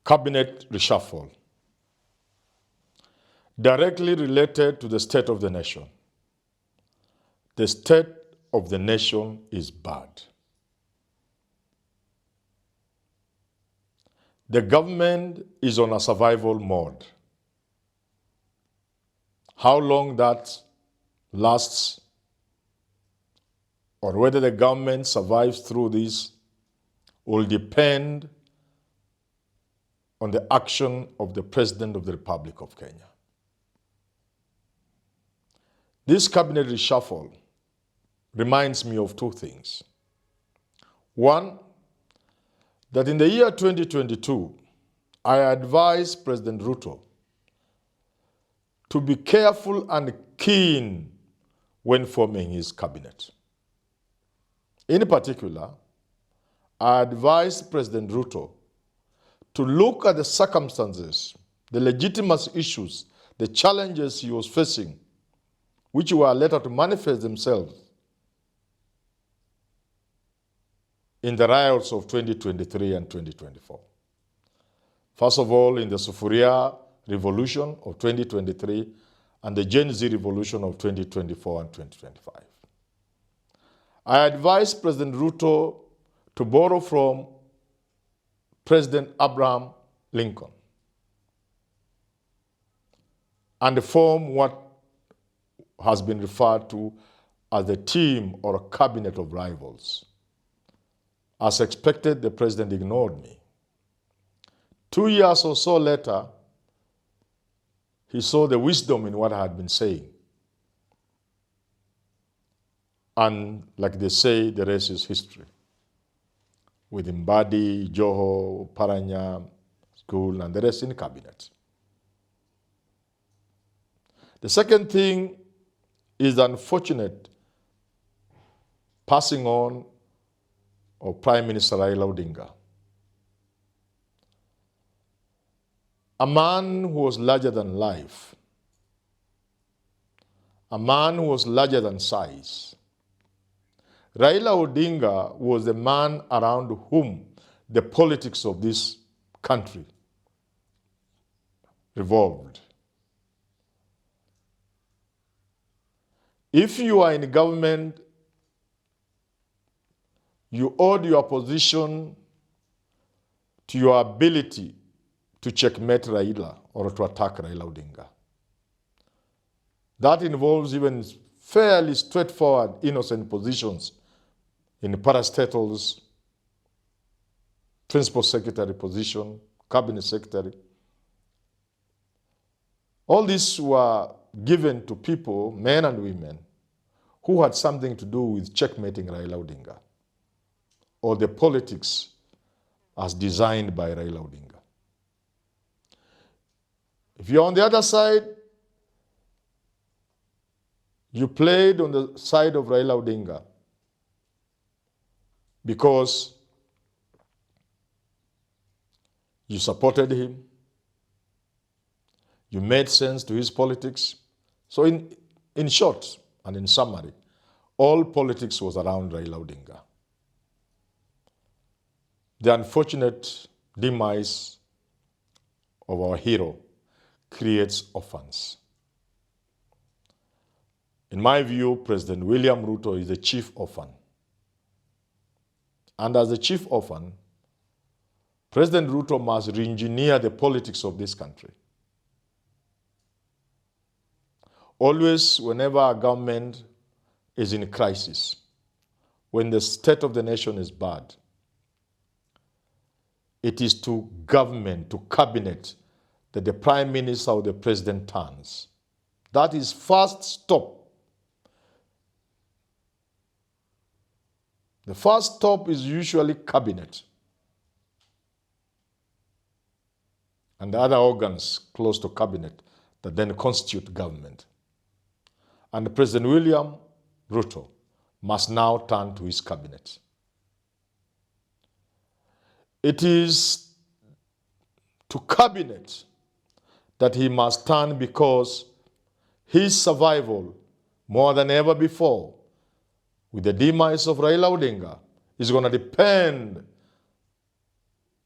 Cabinet reshuffle, directly related to the state of the nation. The state of the nation is bad. The government is on a survival mode. How long that lasts, or whether the government survives through this, will depend on the action of the President of the Republic of Kenya. This cabinet reshuffle reminds me of two things. One, that in the year 2022, I advised President Ruto to be careful and keen when forming his cabinet. In particular, I advised President Ruto to look at the circumstances, the legitimate issues, the challenges he was facing, which were later to manifest themselves in the riots of 2023 and 2024. First of all, in the Sufuria revolution of 2023 and the Gen Z revolution of 2024 and 2025. I advised President Ruto to borrow from President Abraham Lincoln and form what has been referred to as the team or a cabinet of rivals. As expected, the president ignored me. 2 years or so later, he saw the wisdom in what I had been saying. And like they say, the rest is history. With Mbadi, Joho, Paranya, School, and the rest in the cabinet. The second thing is the unfortunate passing on of Prime Minister Raila Odinga. A man who was larger than life. A man who was larger than size. Raila Odinga was the man around whom the politics of this country revolved. If you are in government, you owed your position to your ability to checkmate Raila or to attack Raila Odinga. That involves even fairly straightforward, innocent positions in parastatals, principal secretary position, cabinet secretary. All these were given to people, men and women, who had something to do with checkmating Raila Odinga or the politics as designed by Raila Odinga. If you're on the other side, you played on the side of Raila Odinga because you supported him, you made sense to his politics. So in short and in summary, all politics was around Raila Odinga. The unfortunate demise of our hero creates orphans. In my view, President William Ruto is the chief orphan. And as the chief orphan, President Ruto must re-engineer the politics of this country. Always, whenever a government is in crisis, when the state of the nation is bad, it is to government, to cabinet, that the prime minister or the president turns. That is first stop. The first stop is usually cabinet. And the other organs close to cabinet that then constitute government. And President William Ruto must now turn to his cabinet. It is to cabinet that he must turn because his survival, more than ever before, with the demise of Raila Odinga, is going to depend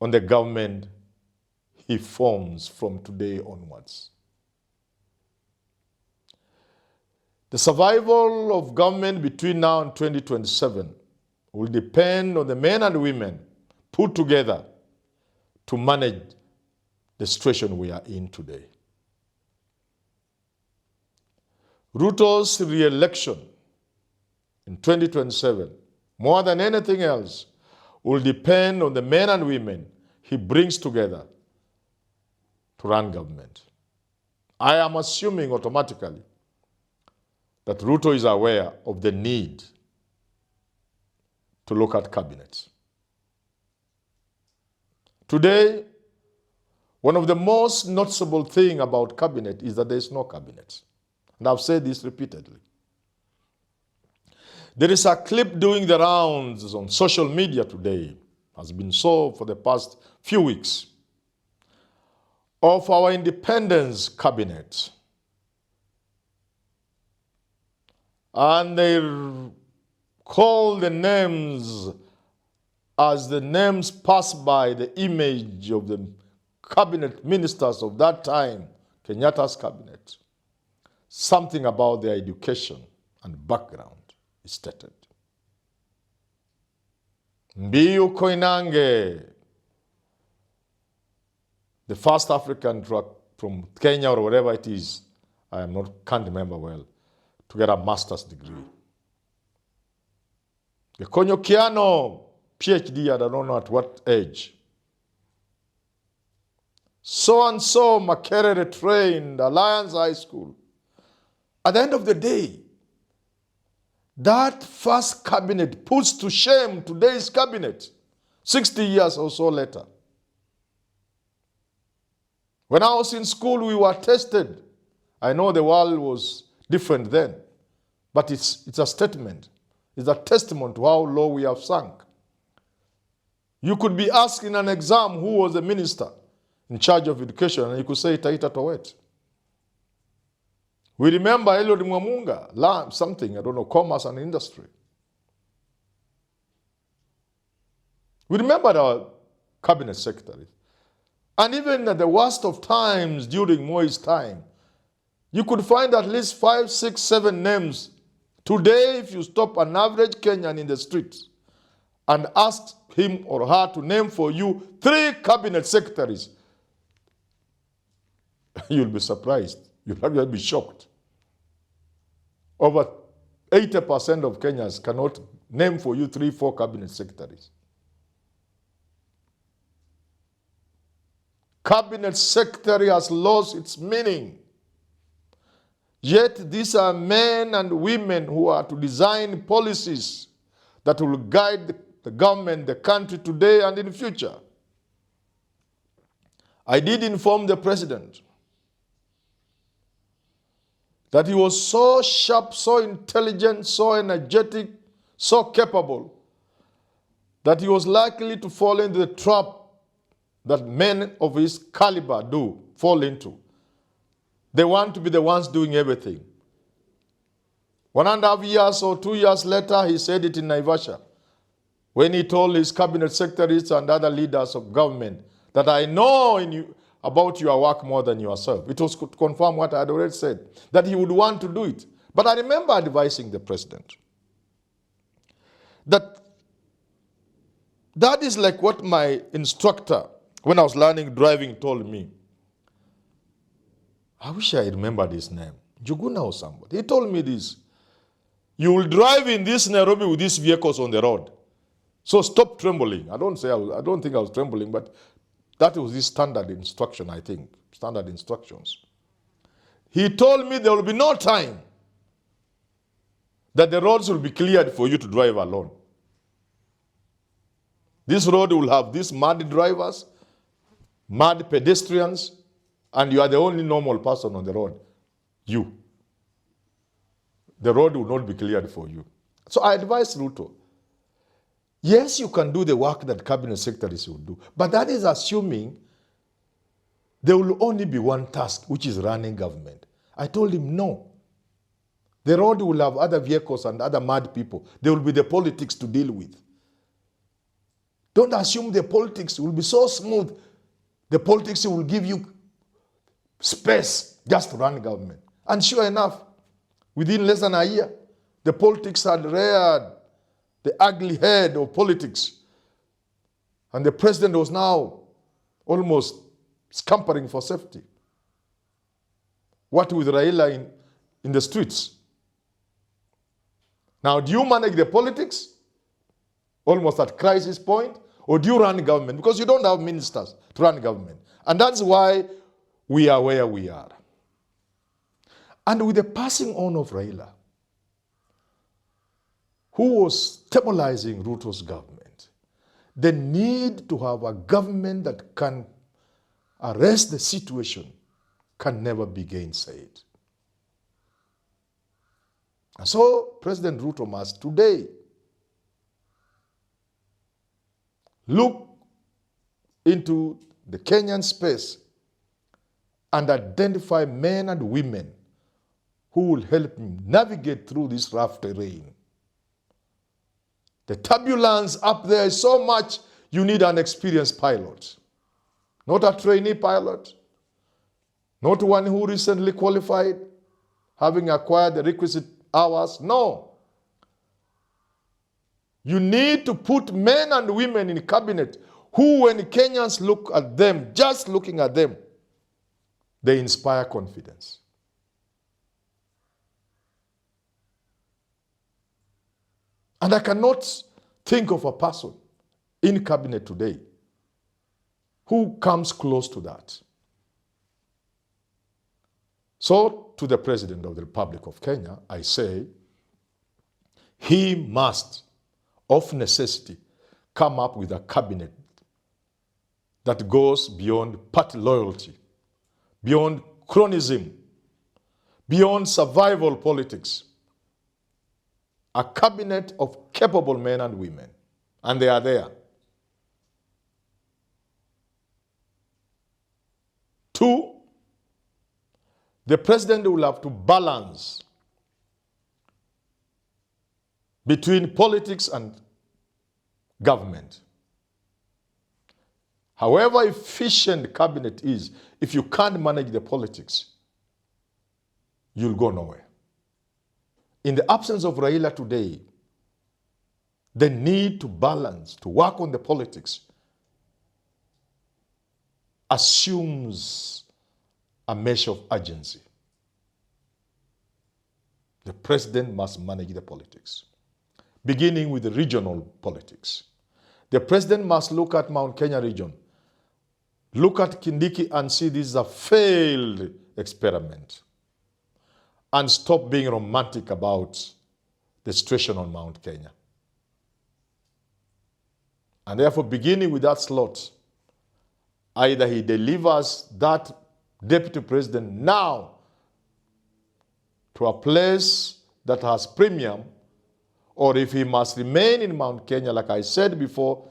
on the government he forms from today onwards. The survival of government between now and 2027 will depend on the men and women put together to manage the situation we are in today. Ruto's re-election in 2027, more than anything else, will depend on the men and women he brings together to run government. I am assuming automatically that Ruto is aware of the need to look at cabinet. Today, one of the most noticeable things about cabinet is that there is no cabinet. And I've said this repeatedly. There is a clip doing the rounds on social media today, has been so for the past few weeks, of our independence cabinet. And they call the names as the names pass by the image of the cabinet ministers of that time, Kenyatta's cabinet. Something about their education and background is stated. Mbiu Koinange, the first African from Kenya or wherever it is, can't remember well, to get a master's degree. Gekonyo Kiano, PhD, I don't know at what age. So-and-so Makerere trained, Alliance High School. At the end of the day, that first cabinet puts to shame today's cabinet, 60 years or so later. When I was in school, we were tested. I know the world was different then, but it's a statement. It's a testament to how low we have sunk. You could be asked in an exam who was the minister in charge of education, and you could say Taita Towet. We remember Eliud Mwamunga, something, I don't know, commerce and industry. We remember our cabinet secretary. And even at the worst of times during Moi's time, you could find at least 5, 6, 7 names. Today, if you stop an average Kenyan in the streets and ask him or her to name for you 3 cabinet secretaries, you'll be surprised. You'll actually be shocked. Over 80% of Kenyans cannot name for you 3, 4 cabinet secretaries. Cabinet secretary has lost its meaning. Yet these are men and women who are to design policies that will guide the government, the country today and in the future. I did inform the president that he was so sharp, so intelligent, so energetic, so capable, that he was likely to fall into the trap that men of his caliber fall into. They want to be the ones doing everything. 1.5 years or 2 years later, he said it in Naivasha, when he told his cabinet secretaries and other leaders of government that I know about your work more than yourself. It was to confirm what I had already said, that he would want to do it. But I remember advising the president that is like what my instructor, when I was learning driving, told me. I wish I remembered his name. Juguna or somebody. He told me this. You will drive in this Nairobi with these vehicles on the road. So stop trembling. I don't think I was trembling, but that was his standard instruction, I think. Standard instructions. He told me there will be no time that the roads will be cleared for you to drive alone. This road will have these mad drivers, mad pedestrians, and you are the only normal person on the road. You. The road will not be cleared for you. So I advised Ruto, yes, you can do the work that cabinet secretaries will do, but that is assuming there will only be one task, which is running government. I told him, no. The road will have other vehicles and other mad people. There will be the politics to deal with. Don't assume the politics will be so smooth The politics will give you space just to run government. And sure enough, within less than a year, the politics had reared the ugly head of politics. And the president was now almost scampering for safety. What with Raila in the streets? Now, do you manage the politics almost at crisis point, or do you run government? Because you don't have ministers to run government. And that's why we are where we are. And with the passing on of Raila, who was stabilizing Ruto's government, the need to have a government that can arrest the situation can never be gainsaid. And so President Ruto must today look into the Kenyan space and identify men and women who will help him navigate through this rough terrain. The turbulence up there is so much, you need an experienced pilot. Not a trainee pilot, not one who recently qualified, having acquired the requisite hours. No. You need to put men and women in cabinet who, when Kenyans look at them, just looking at them, they inspire confidence. And I cannot think of a person in cabinet today who comes close to that. So, to the President of the Republic of Kenya, I say, he must, of necessity, come up with a cabinet that goes beyond party loyalty, beyond cronyism, beyond survival politics. A cabinet of capable men and women, and they are there. 2, the president will have to balance between politics and government. However efficient cabinet is, if you can't manage the politics, you'll go nowhere. In the absence of Raila today, the need to balance, to work on the politics, assumes a measure of urgency. The president must manage the politics, beginning with the regional politics. The president must look at Mount Kenya region, look at Kindiki and see this is a failed experiment, and stop being romantic about the situation on Mount Kenya. And therefore, beginning with that slot, either he delivers that deputy president now to a place that has premium, or if he must remain in Mount Kenya, like I said before,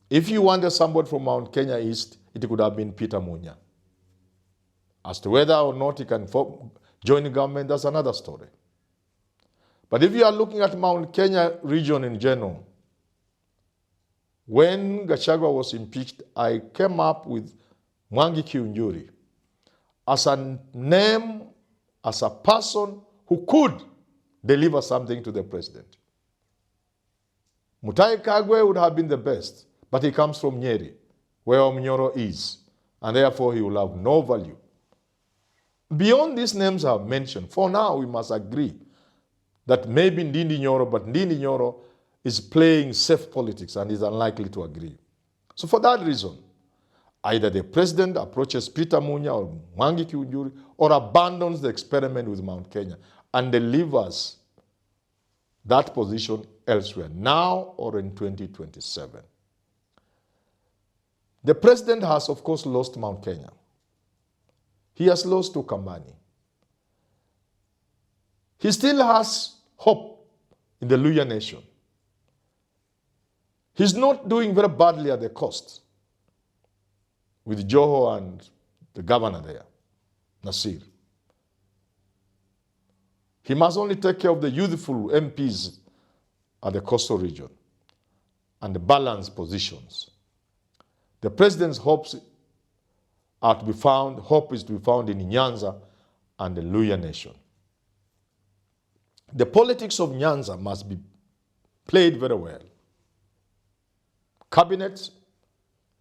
if you wanted somebody from Mount Kenya East, it could have been Peter Munya. As to whether or not he can join the government, that's another story. But if you are looking at Mount Kenya region in general, when Gachagua was impeached, I came up with Mwangi Kiunjuri as a name, as a person who could deliver something to the president. Mutahi Kagwe would have been the best, but he comes from Nyeri, where Manyora is, and therefore he will have no value. Beyond these names I have mentioned, for now we must agree that maybe Ndindi Nyoro, but Ndindi Nyoro is playing safe politics and is unlikely to agree. So for that reason, either the president approaches Peter Munya or Mwangi Kiunjuri or abandons the experiment with Mount Kenya and delivers that position elsewhere, now or in 2027. The president has, of course, lost Mount Kenya. He has lost to Kambani. He still has hope in the Luhya nation. He's not doing very badly at the coast with Joho and the governor there, Nasir. He must only take care of the youthful MPs at the coastal region and the balanced positions. The president's hopes are to be found, hope is to be found in Nyanza and the Luhya nation. The politics of Nyanza must be played very well. Cabinet,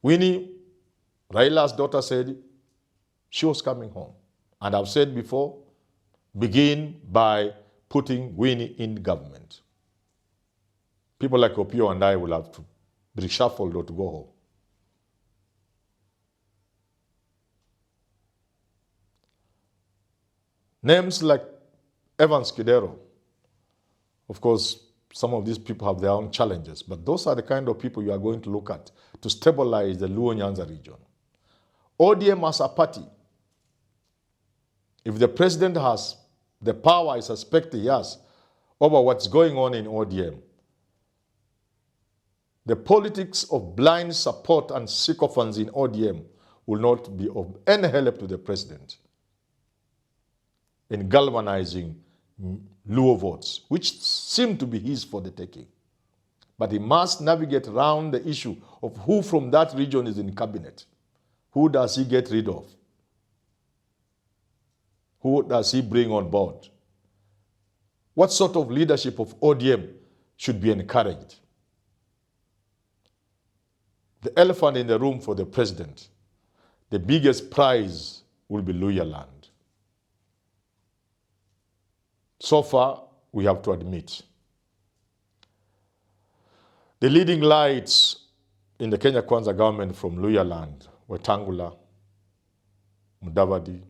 Winnie, Raila's daughter said she was coming home. And I've said before, begin by putting Winnie in government. People like Opio and I will have to be reshuffled or to go home. Names like Evans Kidero, of course, some of these people have their own challenges, but those are the kind of people you are going to look at to stabilize the Luo Nyanza region. ODM as a party, if the president has the power I suspect he has over what's going on in ODM, the politics of blind support and sycophants in ODM will not be of any help to the president in galvanizing Luo votes, which seem to be his for the taking. But he must navigate around the issue of who from that region is in cabinet. Who does he get rid of? Who does he bring on board? What sort of leadership of ODM should be encouraged? The elephant in the room for the president, the biggest prize will be Luhya land. So far, we have to admit, the leading lights in the Kenya Kwanza government from Luhya land were Tangula, Mudavadi,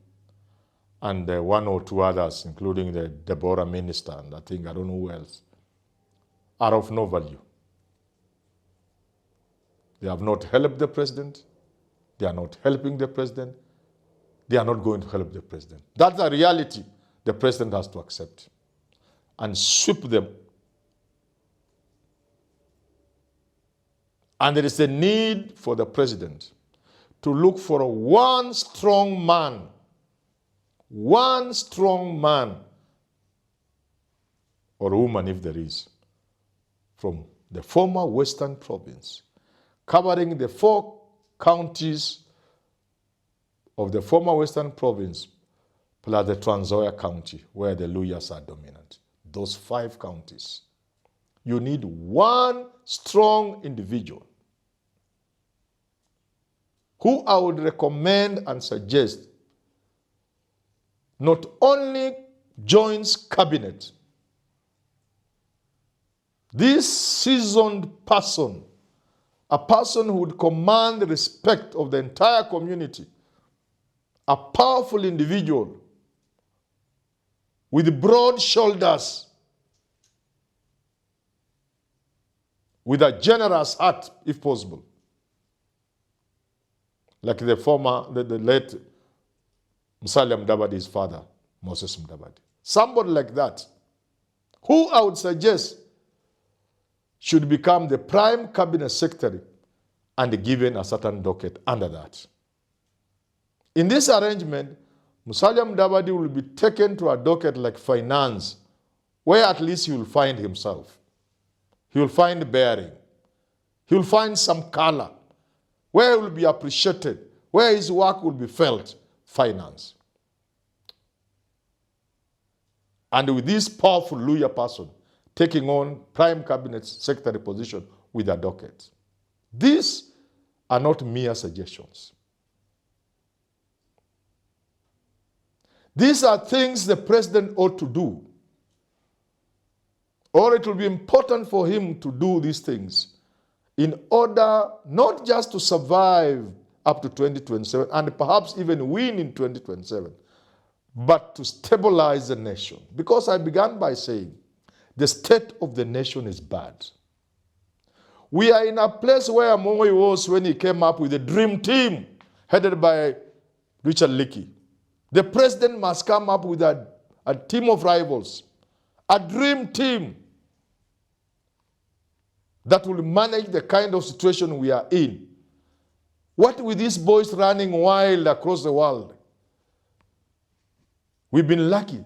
and one or two others, including the Deborah minister, and I don't know who else, are of no value. They have not helped the president. They are not helping the president. They are not going to help the president. That's a reality the president has to accept and sweep them. And there is a need for the president to look for one strong man or woman, if there is, from the former Western province, covering the 4 counties of the former Western province, plus the Trans Nzoia County, where the Luhyas are dominant. Those 5 counties. You need one strong individual who I would recommend and suggest not only joins cabinet. This seasoned person, a person who would command the respect of the entire community, a powerful individual with broad shoulders, with a generous heart, if possible, like the late Musalia Mudavadi's father, Moses Mudavadi. Somebody like that, who I would suggest should become the prime cabinet secretary and given a certain docket under that. In this arrangement, Musalia Mudavadi will be taken to a docket like finance, where at least he will find himself. He will find bearing. He will find some color, where he will be appreciated, where his work will be felt. Finance. And with this powerful Luhya person taking on prime cabinet secretary position with a docket. These are not mere suggestions. These are things the president ought to do. Or it will be important for him to do these things in order not just to survive up to 2027 and perhaps even win in 2027, but to stabilize the nation. Because I began by saying the state of the nation is bad. We are in a place where Moi was when he came up with a dream team headed by Richard Leakey. The president must come up with a team of rivals, a dream team that will manage the kind of situation we are in. What with these boys running wild across the world? We've been lucky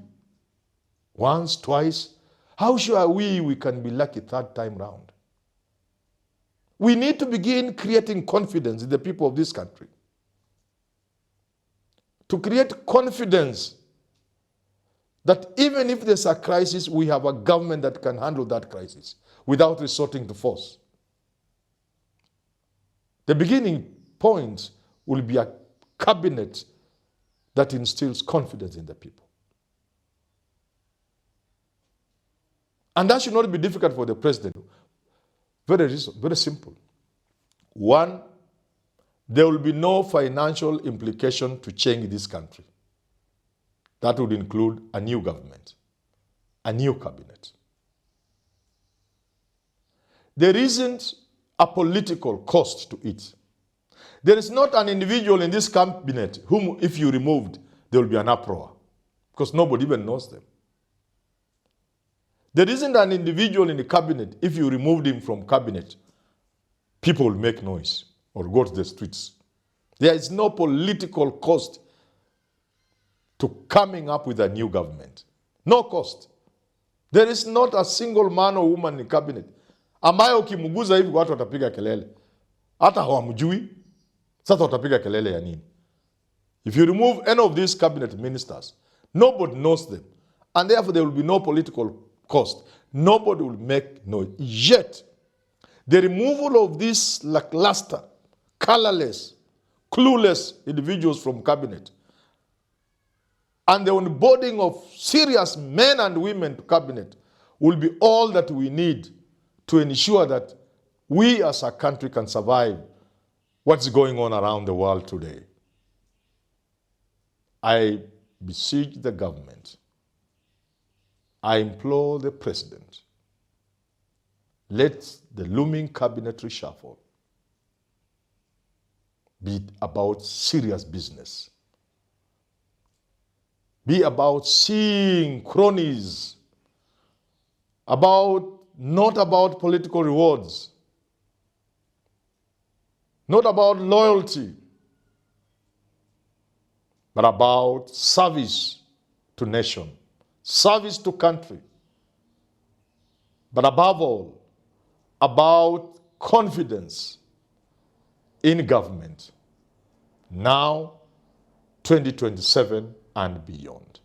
once, twice. How sure are we can be lucky 3rd time round? We need to begin creating confidence in the people of this country. to create confidence that even if there's a crisis, we have a government that can handle that crisis without resorting to force. The beginning point will be a cabinet that instills confidence in the people. And that should not be difficult for the president. Very simple. One, there will be no financial implication to change this country. That would include a new government, a new cabinet. There isn't a political cost to it. There is not an individual in this cabinet whom, if you removed, there will be an uproar, because nobody even knows them. There isn't an individual in the cabinet, if you removed him from cabinet, people will make noise or go to the streets. There is no political cost to coming up with a new government. No cost. There is not a single man or woman in cabinet ambaye ukimuguza hivi watu watapiga kelele. Hata hawamjui. Sasa watapiga kelele ya nini? If you remove any of these cabinet ministers, nobody knows them. And therefore there will be no political cost. Nobody will make noise. Yet, the removal of these lackluster, colorless, clueless individuals from cabinet and the onboarding of serious men and women to cabinet will be all that we need to ensure that we as a country can survive what's going on around the world today. I beseech the government. I implore the president. Let the looming cabinet reshuffle be about serious business. Be about seeing cronies, not about political rewards, not about loyalty, but about service to nation, service to country, but above all, about confidence in government, now, 2027 and beyond.